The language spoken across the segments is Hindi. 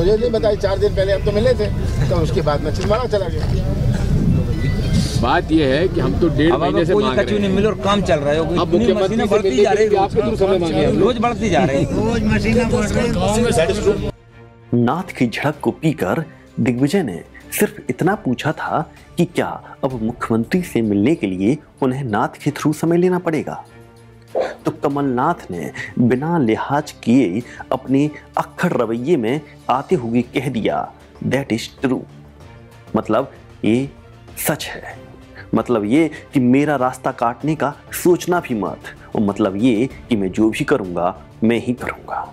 मुझे नहीं बताई, 4 दिन पहले हम तो मिले थे, तो उसके बाद मैं छिंदवाड़ा चला गया। बात यह है कि हम तो 1.5 महीने से मांग रहे हैं, नहीं मिले और काम चल रहा है, अब मुख्यमंत्री बढ़ती जा रही है, आपके थ्रू समय मांगे, रोज बढ़ती जा रही है, रोज मशीनें बढ़ रही है। नाथ की झड़प को पीकर दिग्विजय ने सिर्फ इतना पूछा था कि क्या अब मुख्यमंत्री से मिलने के लिए उन्हें नाथ के थ्रू समय लेना पड़ेगा, तो कमलनाथ ने बिना लिहाज किए अपने अक्खड़ रवैये में आते हुए कह दिया दैट इज ट्रू, मतलब ये सच है, मतलब ये कि मेरा रास्ता काटने का सोचना भी मत, और मतलब ये कि मैं जो भी करूंगा मैं ही करूंगा।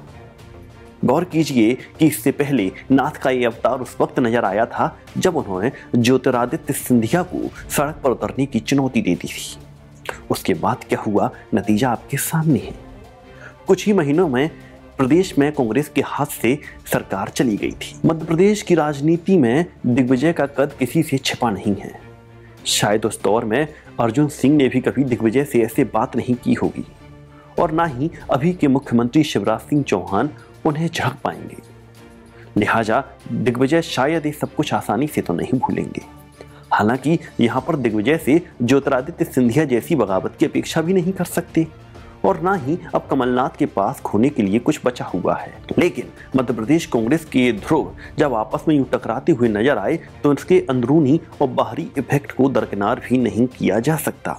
गौर कीजिए कि इससे पहले नाथ का ये अवतार उस वक्त नजर आया था जब उन्होंने ज्योतिरादित्य सिंधिया को सड़क पर उतरने की चुनौती दे दी थी। उसके बाद क्या हुआ, नतीजा आपके सामने है। कुछ ही महीनों में प्रदेश में कांग्रेस के हाथ से सरकार चली गई थी। मध्य प्रदेश की राजनीति में दिग्विजय का कद किसी से छिपा नहीं है। शायद उस दौर में अर्जुन सिंह ने भी कभी दिग्विजय से ऐसे बात नहीं की होगी, और ना ही अभी के मुख्यमंत्री शिवराज सिंह चौहान उन्हें झड़क पाएंगे। लिहाजा दिग्विजय शायद ये सब कुछ आसानी से तो नहीं भूलेंगे। हालांकि यहाँ पर दिग्विजय से ज्योतिरादित्य सिंधिया जैसी बगावत की अपेक्षा भी नहीं कर सकते, और ना ही अब कमलनाथ के पास खोने के लिए कुछ बचा हुआ है। लेकिन मध्य प्रदेश कांग्रेस के ध्रुव जब आपस में यूं टकराते हुए नजर आए तो इसके अंदरूनी और बाहरी इफेक्ट को दरकिनार भी नहीं किया जा सकता,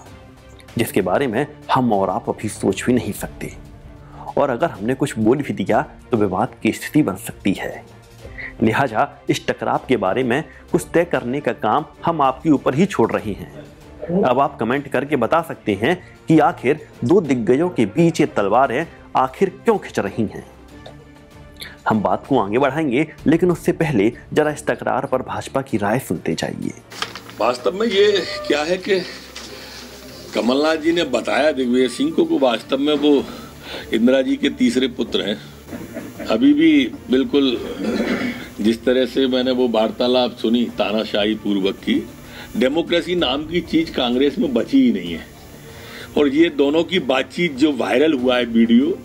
जिसके बारे में हम और आप अभी सोच भी नहीं सकते। और अगर हमने कुछ बोल भी दिया तो विवाद की स्थिति बन सकती है। लिहाजा इस टकराव के बारे में कुछ तय करने का काम हम आपके ऊपर ही छोड़ रहे हैं। अब आप कमेंट करके बता सकते हैं कि आखिर दो दिग्गजों के बीच ये तलवारें आखिर क्यों खिंच रही हैं। हम बात को आगे बढ़ाएंगे, लेकिन उससे पहले जरा इस तकरार पर भाजपा की राय सुनते जाइए। वास्तव में ये क्या है कि कमलनाथ जी ने बताया दिग्विजय सिंह को वास्तव में वो इंदिरा जी के तीसरे पुत्र हैं। अभी भी बिल्कुल जिस तरह से मैंने वो वार्तालाप सुनी तानाशाही पूर्वक की, डेमोक्रेसी नाम की चीज कांग्रेस में बची ही नहीं है। और ये दोनों की बातचीत जो वायरल हुआ है वीडियो,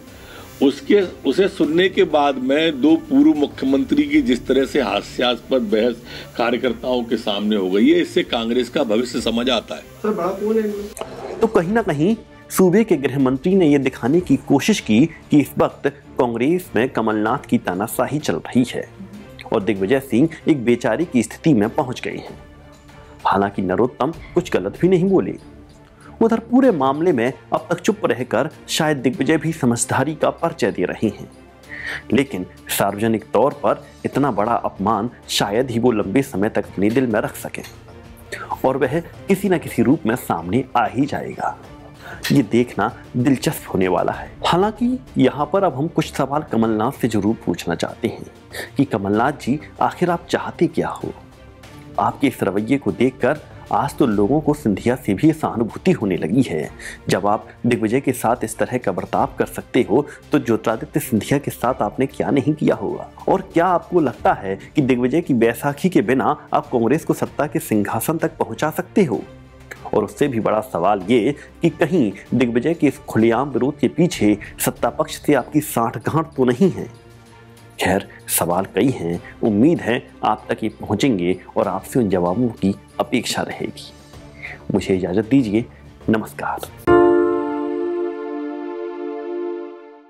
उसे सुनने के बाद में दो पूर्व मुख्यमंत्री की जिस तरह से हास्यास्पद बहस कार्यकर्ताओं के सामने हो गई है, इससे कांग्रेस का भविष्य समझ आता है। सर बड़ा कौन है? तो कहीं ना कहीं सूबे के गृह मंत्री ने यह दिखाने की कोशिश की कि इस वक्त कांग्रेस में कमलनाथ की तानाशाही चल रही है और दिग्विजय सिंह एक बेचारे की स्थिति में पहुंच गए हैं। हालांकि नरोत्तम कुछ गलत भी नहीं बोले। उधर पूरे मामले में अब तक चुप रहकर शायद दिग्विजय भी समझदारी का परिचय दे रहे हैं, लेकिन सार्वजनिक तौर पर इतना बड़ा अपमान शायद ही वो लंबे समय तक अपने दिल में रख सके, और वह किसी न किसी रूप में सामने आ ही जाएगा। ये देखना दिलचस्प होने वाला है। हालांकि यहाँ पर अब हम कुछ सवाल कमलनाथ से जरूर पूछना चाहते हैं कि कमलनाथ जी, आखिर आप चाहते क्या हो? आपके इस रवैये को देखकर आज तो लोगों को सिंधिया से भी सहानुभूति होने लगी है। जब आप दिग्विजय के साथ इस तरह का बर्ताव कर सकते हो तो ज्योतिरादित्य सिंधिया के साथ आपने क्या नहीं किया होगा? और क्या आपको लगता है कि दिग्विजय की बैसाखी के बिना आप कांग्रेस को सत्ता के सिंहासन तक पहुंचा सकते हो? और उससे भी बड़ा सवाल ये कि कहीं दिग्विजय के इस खुलेआम विरोध के पीछे सत्ता पक्ष से आपकी साठगांठ तो नहीं है? खैर, सवाल कई हैं। उम्मीद है आप तक ये पहुंचेंगे और आपसे उन जवाबों की अपेक्षा रहेगी। मुझे इजाजत दीजिए। नमस्कार।